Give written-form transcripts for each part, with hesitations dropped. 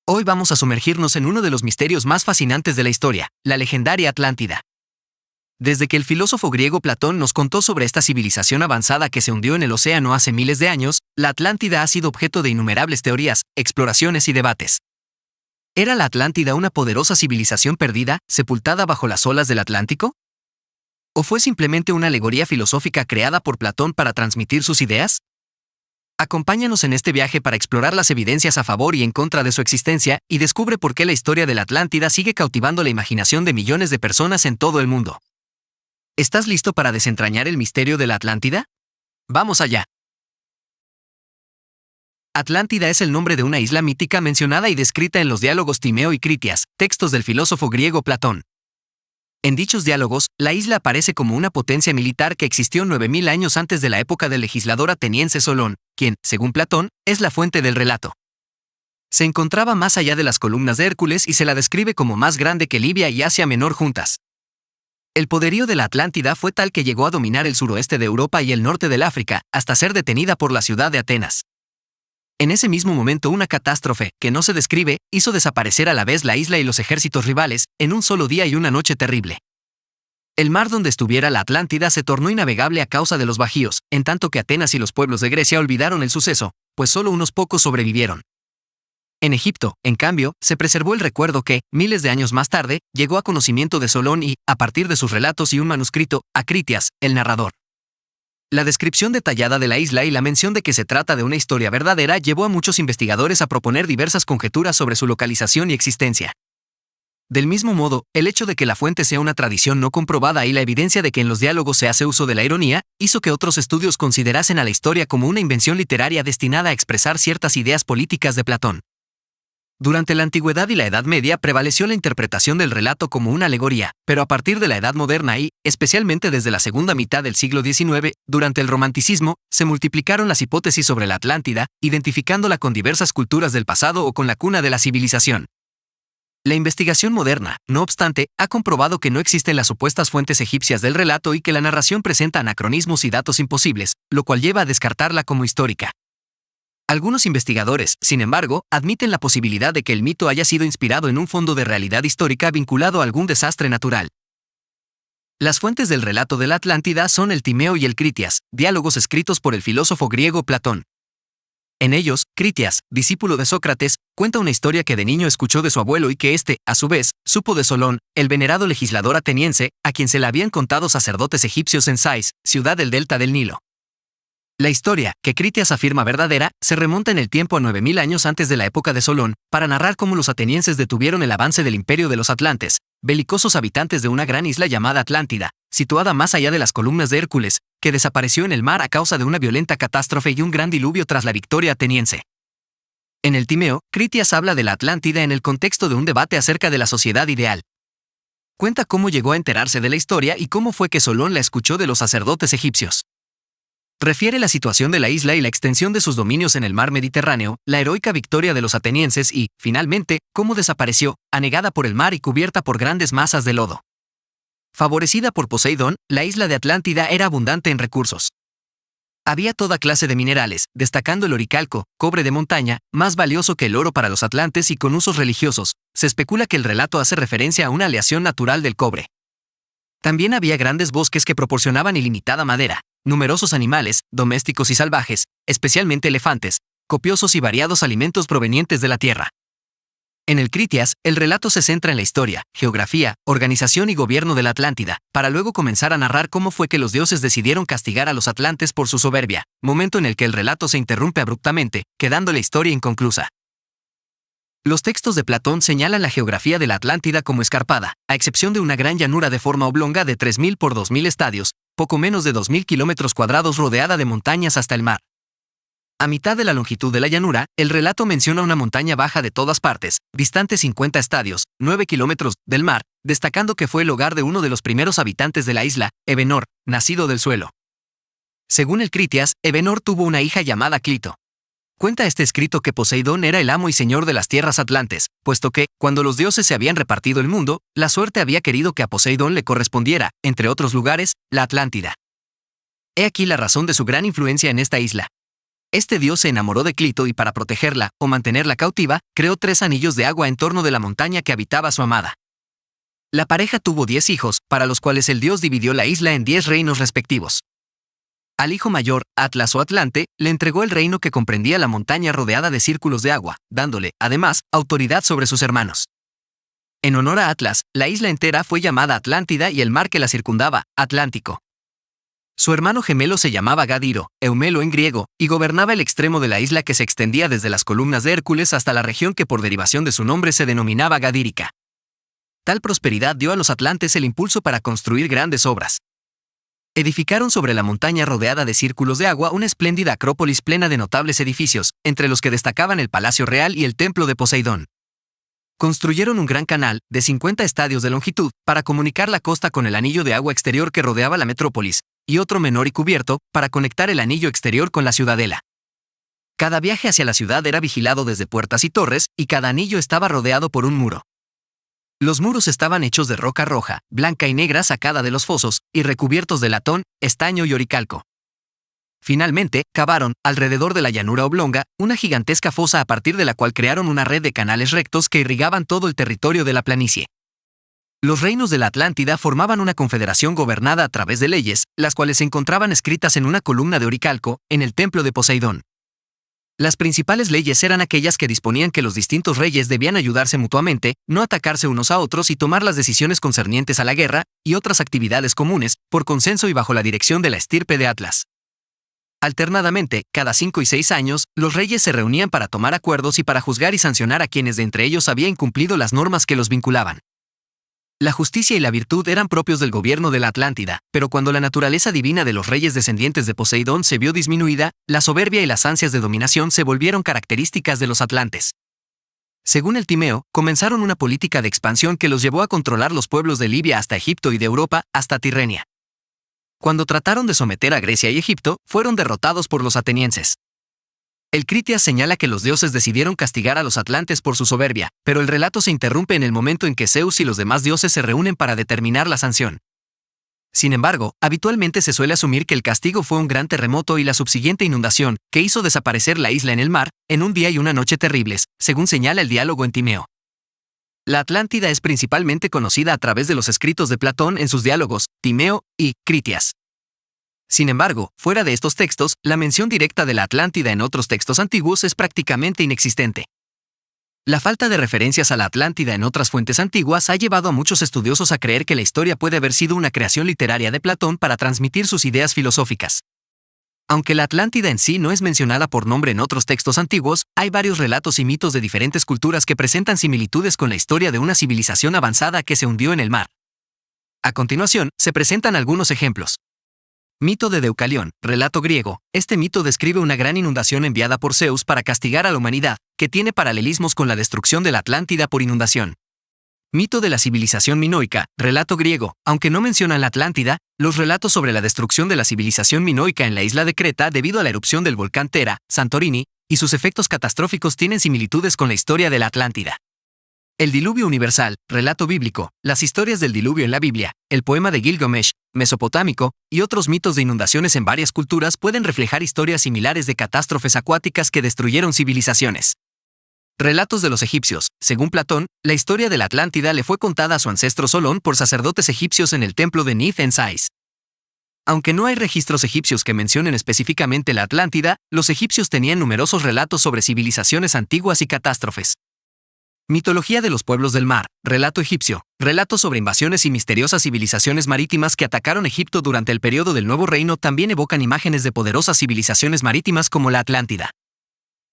Hoy vamos a sumergirnos en uno de los misterios más fascinantes de la historia, la legendaria Atlántida. Desde que el filósofo griego Platón nos contó sobre esta civilización avanzada que se hundió en el océano hace miles de años, la Atlántida ha sido objeto de innumerables teorías, exploraciones y debates. ¿Era la Atlántida una poderosa civilización perdida, sepultada bajo las olas del Atlántico? ¿O fue simplemente una alegoría filosófica creada por Platón para transmitir sus ideas? Acompáñanos en este viaje para explorar las evidencias a favor y en contra de su existencia y descubre por qué la historia de la Atlántida sigue cautivando la imaginación de millones de personas en todo el mundo. ¿Estás listo para desentrañar el misterio de la Atlántida? ¡Vamos allá! Atlántida es el nombre de una isla mítica mencionada y descrita en los diálogos Timeo y Critias, textos del filósofo griego Platón. En dichos diálogos, la isla aparece como una potencia militar que existió 9000 años antes de la época del legislador ateniense Solón, quien, según Platón, es la fuente del relato. Se encontraba más allá de las columnas de Hércules y se la describe como más grande que Libia y Asia Menor juntas. El poderío de la Atlántida fue tal que llegó a dominar el suroeste de Europa y el norte del África, hasta ser detenida por la ciudad de Atenas. En ese mismo momento una catástrofe, que no se describe, hizo desaparecer a la vez la isla y los ejércitos rivales, en un solo día y una noche terrible. El mar donde estuviera la Atlántida se tornó innavegable a causa de los bajíos, en tanto que Atenas y los pueblos de Grecia olvidaron el suceso, pues solo unos pocos sobrevivieron. En Egipto, en cambio, se preservó el recuerdo que, miles de años más tarde, llegó a conocimiento de Solón y, a partir de sus relatos y un manuscrito, a Critias, el narrador. La descripción detallada de la isla y la mención de que se trata de una historia verdadera llevó a muchos investigadores a proponer diversas conjeturas sobre su localización y existencia. Del mismo modo, el hecho de que la fuente sea una tradición no comprobada y la evidencia de que en los diálogos se hace uso de la ironía, hizo que otros estudios considerasen a la historia como una invención literaria destinada a expresar ciertas ideas políticas de Platón. Durante la Antigüedad y la Edad Media prevaleció la interpretación del relato como una alegoría, pero a partir de la Edad Moderna y, especialmente desde la segunda mitad del siglo XIX, durante el Romanticismo, se multiplicaron las hipótesis sobre la Atlántida, identificándola con diversas culturas del pasado o con la cuna de la civilización. La investigación moderna, no obstante, ha comprobado que no existen las supuestas fuentes egipcias del relato y que la narración presenta anacronismos y datos imposibles, lo cual lleva a descartarla como histórica. Algunos investigadores, sin embargo, admiten la posibilidad de que el mito haya sido inspirado en un fondo de realidad histórica vinculado a algún desastre natural. Las fuentes del relato de la Atlántida son el Timeo y el Critias, diálogos escritos por el filósofo griego Platón. En ellos, Critias, discípulo de Sócrates, cuenta una historia que de niño escuchó de su abuelo y que éste, a su vez, supo de Solón, el venerado legislador ateniense, a quien se la habían contado sacerdotes egipcios en Sais, ciudad del delta del Nilo. La historia, que Critias afirma verdadera, se remonta en el tiempo a 9000 años antes de la época de Solón, para narrar cómo los atenienses detuvieron el avance del imperio de los atlantes, belicosos habitantes de una gran isla llamada Atlántida, situada más allá de las columnas de Hércules, que desapareció en el mar a causa de una violenta catástrofe y un gran diluvio tras la victoria ateniense. En el Timeo, Critias habla de la Atlántida en el contexto de un debate acerca de la sociedad ideal. Cuenta cómo llegó a enterarse de la historia y cómo fue que Solón la escuchó de los sacerdotes egipcios. Refiere la situación de la isla y la extensión de sus dominios en el mar Mediterráneo, la heroica victoria de los atenienses y, finalmente, cómo desapareció, anegada por el mar y cubierta por grandes masas de lodo. Favorecida por Poseidón, la isla de Atlántida era abundante en recursos. Había toda clase de minerales, destacando el oricalco, cobre de montaña, más valioso que el oro para los atlantes y con usos religiosos. Se especula que el relato hace referencia a una aleación natural del cobre. También había grandes bosques que proporcionaban ilimitada madera, numerosos animales, domésticos y salvajes, especialmente elefantes, copiosos y variados alimentos provenientes de la tierra. En el Critias, el relato se centra en la historia, geografía, organización y gobierno de la Atlántida, para luego comenzar a narrar cómo fue que los dioses decidieron castigar a los atlantes por su soberbia, momento en el que el relato se interrumpe abruptamente, quedando la historia inconclusa. Los textos de Platón señalan la geografía de la Atlántida como escarpada, a excepción de una gran llanura de forma oblonga de 3000 por 2000 estadios, poco menos de 2000 kilómetros cuadrados rodeada de montañas hasta el mar. A mitad de la longitud de la llanura, el relato menciona una montaña baja de todas partes, distante 50 estadios, 9 kilómetros, del mar, destacando que fue el hogar de uno de los primeros habitantes de la isla, Evenor, nacido del suelo. Según el Critias, Evenor tuvo una hija llamada Clito. Cuenta este escrito que Poseidón era el amo y señor de las tierras atlantes, puesto que, cuando los dioses se habían repartido el mundo, la suerte había querido que a Poseidón le correspondiera, entre otros lugares, la Atlántida. He aquí la razón de su gran influencia en esta isla. Este dios se enamoró de Clito y para protegerla o mantenerla cautiva, creó 3 anillos de agua en torno de la montaña que habitaba su amada. La pareja tuvo 10 hijos, para los cuales el dios dividió la isla en 10 reinos respectivos. Al hijo mayor, Atlas o Atlante, le entregó el reino que comprendía la montaña rodeada de círculos de agua, dándole, además, autoridad sobre sus hermanos. En honor a Atlas, la isla entera fue llamada Atlántida y el mar que la circundaba, Atlántico. Su hermano gemelo se llamaba Gadiro, Eumelo en griego, y gobernaba el extremo de la isla que se extendía desde las columnas de Hércules hasta la región que por derivación de su nombre se denominaba Gadírica. Tal prosperidad dio a los atlantes el impulso para construir grandes obras. Edificaron sobre la montaña rodeada de círculos de agua una espléndida acrópolis plena de notables edificios, entre los que destacaban el Palacio Real y el Templo de Poseidón. Construyeron un gran canal, de 50 estadios de longitud, para comunicar la costa con el anillo de agua exterior que rodeaba la metrópolis, y otro menor y cubierto, para conectar el anillo exterior con la ciudadela. Cada viaje hacia la ciudad era vigilado desde puertas y torres, y cada anillo estaba rodeado por un muro. Los muros estaban hechos de roca roja, blanca y negra sacada de los fosos, y recubiertos de latón, estaño y oricalco. Finalmente, cavaron, alrededor de la llanura oblonga, una gigantesca fosa a partir de la cual crearon una red de canales rectos que irrigaban todo el territorio de la planicie. Los reinos de la Atlántida formaban una confederación gobernada a través de leyes, las cuales se encontraban escritas en una columna de oricalco, en el templo de Poseidón. Las principales leyes eran aquellas que disponían que los distintos reyes debían ayudarse mutuamente, no atacarse unos a otros y tomar las decisiones concernientes a la guerra y otras actividades comunes, por consenso y bajo la dirección de la estirpe de Atlas. Alternadamente, cada 5 y 6 años, los reyes se reunían para tomar acuerdos y para juzgar y sancionar a quienes de entre ellos había incumplido las normas que los vinculaban. La justicia y la virtud eran propios del gobierno de la Atlántida, pero cuando la naturaleza divina de los reyes descendientes de Poseidón se vio disminuida, la soberbia y las ansias de dominación se volvieron características de los atlantes. Según el Timeo, comenzaron una política de expansión que los llevó a controlar los pueblos de Libia hasta Egipto y de Europa hasta Tirrenia. Cuando trataron de someter a Grecia y Egipto, fueron derrotados por los atenienses. El Critias señala que los dioses decidieron castigar a los atlantes por su soberbia, pero el relato se interrumpe en el momento en que Zeus y los demás dioses se reúnen para determinar la sanción. Sin embargo, habitualmente se suele asumir que el castigo fue un gran terremoto y la subsiguiente inundación, que hizo desaparecer la isla en el mar, en un día y una noche terribles, según señala el diálogo en Timeo. La Atlántida es principalmente conocida a través de los escritos de Platón en sus diálogos, Timeo y Critias. Sin embargo, fuera de estos textos, la mención directa de la Atlántida en otros textos antiguos es prácticamente inexistente. La falta de referencias a la Atlántida en otras fuentes antiguas ha llevado a muchos estudiosos a creer que la historia puede haber sido una creación literaria de Platón para transmitir sus ideas filosóficas. Aunque la Atlántida en sí no es mencionada por nombre en otros textos antiguos, hay varios relatos y mitos de diferentes culturas que presentan similitudes con la historia de una civilización avanzada que se hundió en el mar. A continuación, se presentan algunos ejemplos. Mito de Deucalión, relato griego. Este mito describe una gran inundación enviada por Zeus para castigar a la humanidad, que tiene paralelismos con la destrucción de la Atlántida por inundación. Mito de la civilización minoica, relato griego. Aunque no mencionan la Atlántida, los relatos sobre la destrucción de la civilización minoica en la isla de Creta debido a la erupción del volcán Tera, Santorini, y sus efectos catastróficos tienen similitudes con la historia de la Atlántida. El diluvio universal, relato bíblico, las historias del diluvio en la Biblia, el poema de Gilgamesh, mesopotámico, y otros mitos de inundaciones en varias culturas pueden reflejar historias similares de catástrofes acuáticas que destruyeron civilizaciones. Relatos de los egipcios. Según Platón, la historia de la Atlántida le fue contada a su ancestro Solón por sacerdotes egipcios en el templo de Nith en Sais. Aunque no hay registros egipcios que mencionen específicamente la Atlántida, los egipcios tenían numerosos relatos sobre civilizaciones antiguas y catástrofes. Mitología de los pueblos del mar, relato egipcio, relatos sobre invasiones y misteriosas civilizaciones marítimas que atacaron Egipto durante el periodo del Nuevo Reino también evocan imágenes de poderosas civilizaciones marítimas como la Atlántida.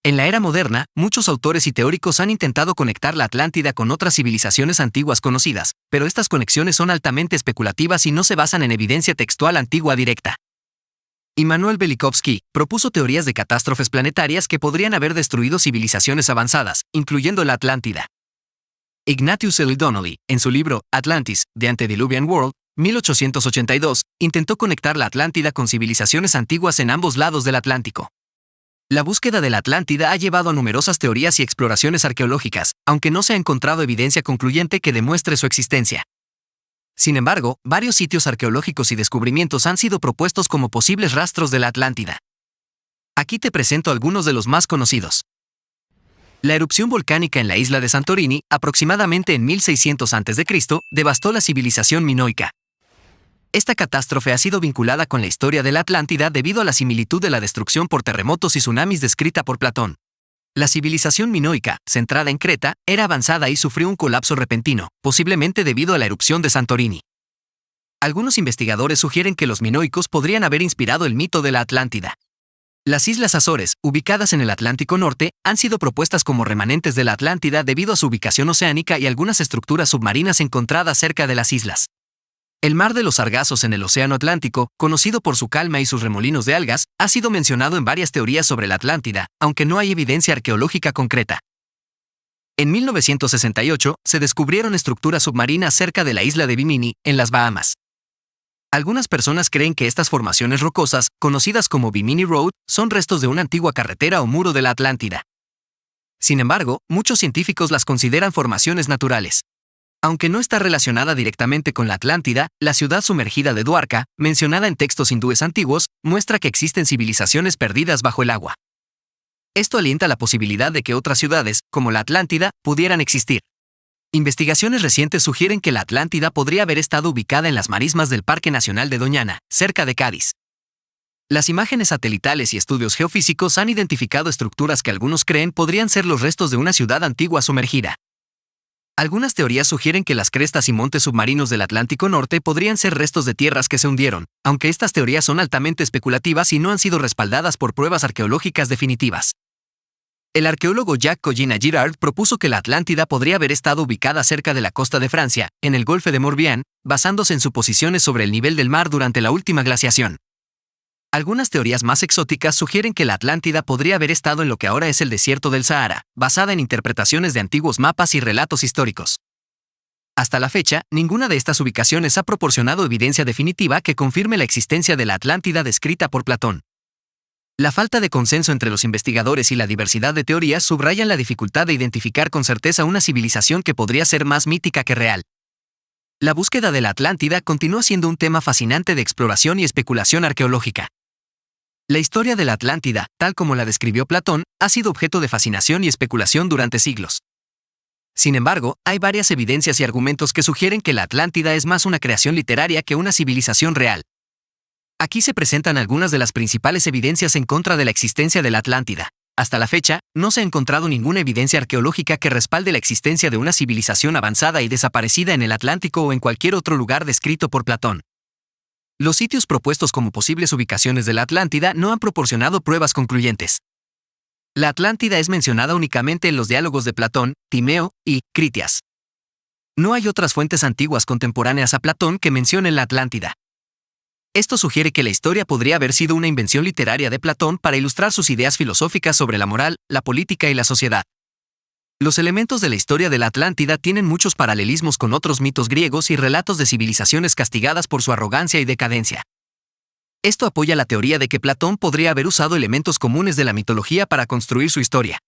En la era moderna, muchos autores y teóricos han intentado conectar la Atlántida con otras civilizaciones antiguas conocidas, pero estas conexiones son altamente especulativas y no se basan en evidencia textual antigua directa. Immanuel Velikovsky propuso teorías de catástrofes planetarias que podrían haber destruido civilizaciones avanzadas, incluyendo la Atlántida. Ignatius L. Donnelly, en su libro Atlantis, The Antediluvian World, 1882, intentó conectar la Atlántida con civilizaciones antiguas en ambos lados del Atlántico. La búsqueda de la Atlántida ha llevado a numerosas teorías y exploraciones arqueológicas, aunque no se ha encontrado evidencia concluyente que demuestre su existencia. Sin embargo, varios sitios arqueológicos y descubrimientos han sido propuestos como posibles rastros de la Atlántida. Aquí te presento algunos de los más conocidos. La erupción volcánica en la isla de Santorini, aproximadamente en 1600 a.C., devastó la civilización minoica. Esta catástrofe ha sido vinculada con la historia de la Atlántida debido a la similitud de la destrucción por terremotos y tsunamis descrita por Platón. La civilización minoica, centrada en Creta, era avanzada y sufrió un colapso repentino, posiblemente debido a la erupción de Santorini. Algunos investigadores sugieren que los minoicos podrían haber inspirado el mito de la Atlántida. Las Islas Azores, ubicadas en el Atlántico Norte, han sido propuestas como remanentes de la Atlántida debido a su ubicación oceánica y algunas estructuras submarinas encontradas cerca de las islas. El mar de los Sargazos en el Océano Atlántico, conocido por su calma y sus remolinos de algas, ha sido mencionado en varias teorías sobre la Atlántida, aunque no hay evidencia arqueológica concreta. En 1968, se descubrieron estructuras submarinas cerca de la isla de Bimini, en las Bahamas. Algunas personas creen que estas formaciones rocosas, conocidas como Bimini Road, son restos de una antigua carretera o muro de la Atlántida. Sin embargo, muchos científicos las consideran formaciones naturales. Aunque no está relacionada directamente con la Atlántida, la ciudad sumergida de Dwarka, mencionada en textos hindúes antiguos, muestra que existen civilizaciones perdidas bajo el agua. Esto alienta la posibilidad de que otras ciudades, como la Atlántida, pudieran existir. Investigaciones recientes sugieren que la Atlántida podría haber estado ubicada en las marismas del Parque Nacional de Doñana, cerca de Cádiz. Las imágenes satelitales y estudios geofísicos han identificado estructuras que algunos creen podrían ser los restos de una ciudad antigua sumergida. Algunas teorías sugieren que las crestas y montes submarinos del Atlántico Norte podrían ser restos de tierras que se hundieron, aunque estas teorías son altamente especulativas y no han sido respaldadas por pruebas arqueológicas definitivas. El arqueólogo Jacques Coginat-Girard propuso que la Atlántida podría haber estado ubicada cerca de la costa de Francia, en el Golfo de Morbihan, basándose en suposiciones sobre el nivel del mar durante la última glaciación. Algunas teorías más exóticas sugieren que la Atlántida podría haber estado en lo que ahora es el desierto del Sahara, basada en interpretaciones de antiguos mapas y relatos históricos. Hasta la fecha, ninguna de estas ubicaciones ha proporcionado evidencia definitiva que confirme la existencia de la Atlántida descrita por Platón. La falta de consenso entre los investigadores y la diversidad de teorías subrayan la dificultad de identificar con certeza una civilización que podría ser más mítica que real. La búsqueda de la Atlántida continúa siendo un tema fascinante de exploración y especulación arqueológica. La historia de la Atlántida, tal como la describió Platón, ha sido objeto de fascinación y especulación durante siglos. Sin embargo, hay varias evidencias y argumentos que sugieren que la Atlántida es más una creación literaria que una civilización real. Aquí se presentan algunas de las principales evidencias en contra de la existencia de la Atlántida. Hasta la fecha, no se ha encontrado ninguna evidencia arqueológica que respalde la existencia de una civilización avanzada y desaparecida en el Atlántico o en cualquier otro lugar descrito por Platón. Los sitios propuestos como posibles ubicaciones de la Atlántida no han proporcionado pruebas concluyentes. La Atlántida es mencionada únicamente en los diálogos de Platón, Timeo y Critias. No hay otras fuentes antiguas contemporáneas a Platón que mencionen la Atlántida. Esto sugiere que la historia podría haber sido una invención literaria de Platón para ilustrar sus ideas filosóficas sobre la moral, la política y la sociedad. Los elementos de la historia de la Atlántida tienen muchos paralelismos con otros mitos griegos y relatos de civilizaciones castigadas por su arrogancia y decadencia. Esto apoya la teoría de que Platón podría haber usado elementos comunes de la mitología para construir su historia.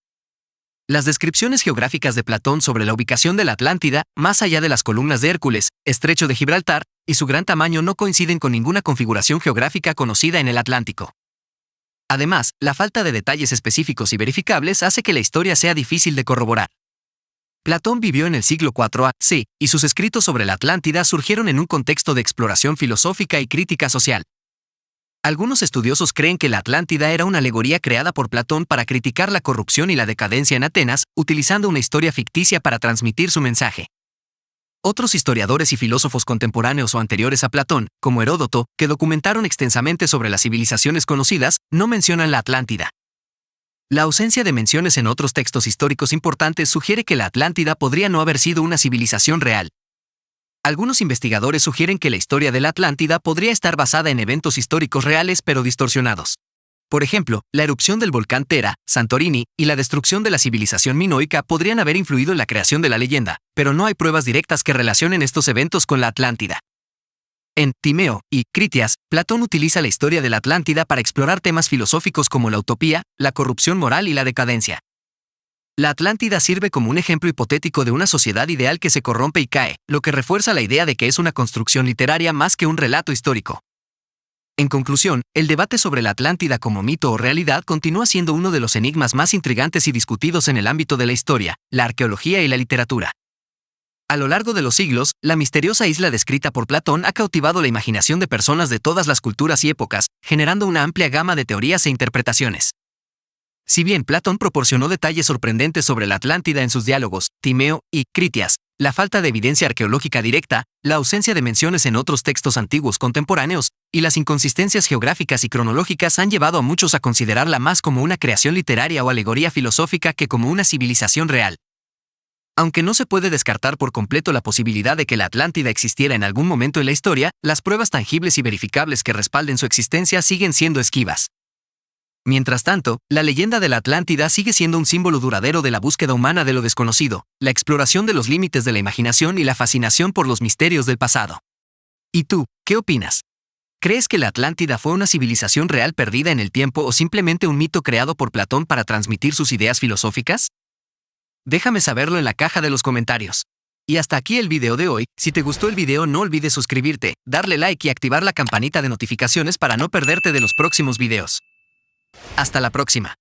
Las descripciones geográficas de Platón sobre la ubicación de la Atlántida, más allá de las columnas de Hércules, Estrecho de Gibraltar, y su gran tamaño no coinciden con ninguna configuración geográfica conocida en el Atlántico. Además, la falta de detalles específicos y verificables hace que la historia sea difícil de corroborar. Platón vivió en el siglo IV a.C., y sus escritos sobre la Atlántida surgieron en un contexto de exploración filosófica y crítica social. Algunos estudiosos creen que la Atlántida era una alegoría creada por Platón para criticar la corrupción y la decadencia en Atenas, utilizando una historia ficticia para transmitir su mensaje. Otros historiadores y filósofos contemporáneos o anteriores a Platón, como Heródoto, que documentaron extensamente sobre las civilizaciones conocidas, no mencionan la Atlántida. La ausencia de menciones en otros textos históricos importantes sugiere que la Atlántida podría no haber sido una civilización real. Algunos investigadores sugieren que la historia de la Atlántida podría estar basada en eventos históricos reales pero distorsionados. Por ejemplo, la erupción del volcán Tera, Santorini, y la destrucción de la civilización minoica podrían haber influido en la creación de la leyenda, pero no hay pruebas directas que relacionen estos eventos con la Atlántida. En Timeo y Critias, Platón utiliza la historia de la Atlántida para explorar temas filosóficos como la utopía, la corrupción moral y la decadencia. La Atlántida sirve como un ejemplo hipotético de una sociedad ideal que se corrompe y cae, lo que refuerza la idea de que es una construcción literaria más que un relato histórico. En conclusión, el debate sobre la Atlántida como mito o realidad continúa siendo uno de los enigmas más intrigantes y discutidos en el ámbito de la historia, la arqueología y la literatura. A lo largo de los siglos, la misteriosa isla descrita por Platón ha cautivado la imaginación de personas de todas las culturas y épocas, generando una amplia gama de teorías e interpretaciones. Si bien Platón proporcionó detalles sorprendentes sobre la Atlántida en sus diálogos, Timeo y Critias, la falta de evidencia arqueológica directa, la ausencia de menciones en otros textos antiguos contemporáneos, y las inconsistencias geográficas y cronológicas han llevado a muchos a considerarla más como una creación literaria o alegoría filosófica que como una civilización real. Aunque no se puede descartar por completo la posibilidad de que la Atlántida existiera en algún momento en la historia, las pruebas tangibles y verificables que respalden su existencia siguen siendo esquivas. Mientras tanto, la leyenda de la Atlántida sigue siendo un símbolo duradero de la búsqueda humana de lo desconocido, la exploración de los límites de la imaginación y la fascinación por los misterios del pasado. ¿Y tú, qué opinas? ¿Crees que la Atlántida fue una civilización real perdida en el tiempo o simplemente un mito creado por Platón para transmitir sus ideas filosóficas? Déjame saberlo en la caja de los comentarios. Y hasta aquí el video de hoy. Si te gustó el video no olvides suscribirte, darle like y activar la campanita de notificaciones para no perderte de los próximos videos. Hasta la próxima.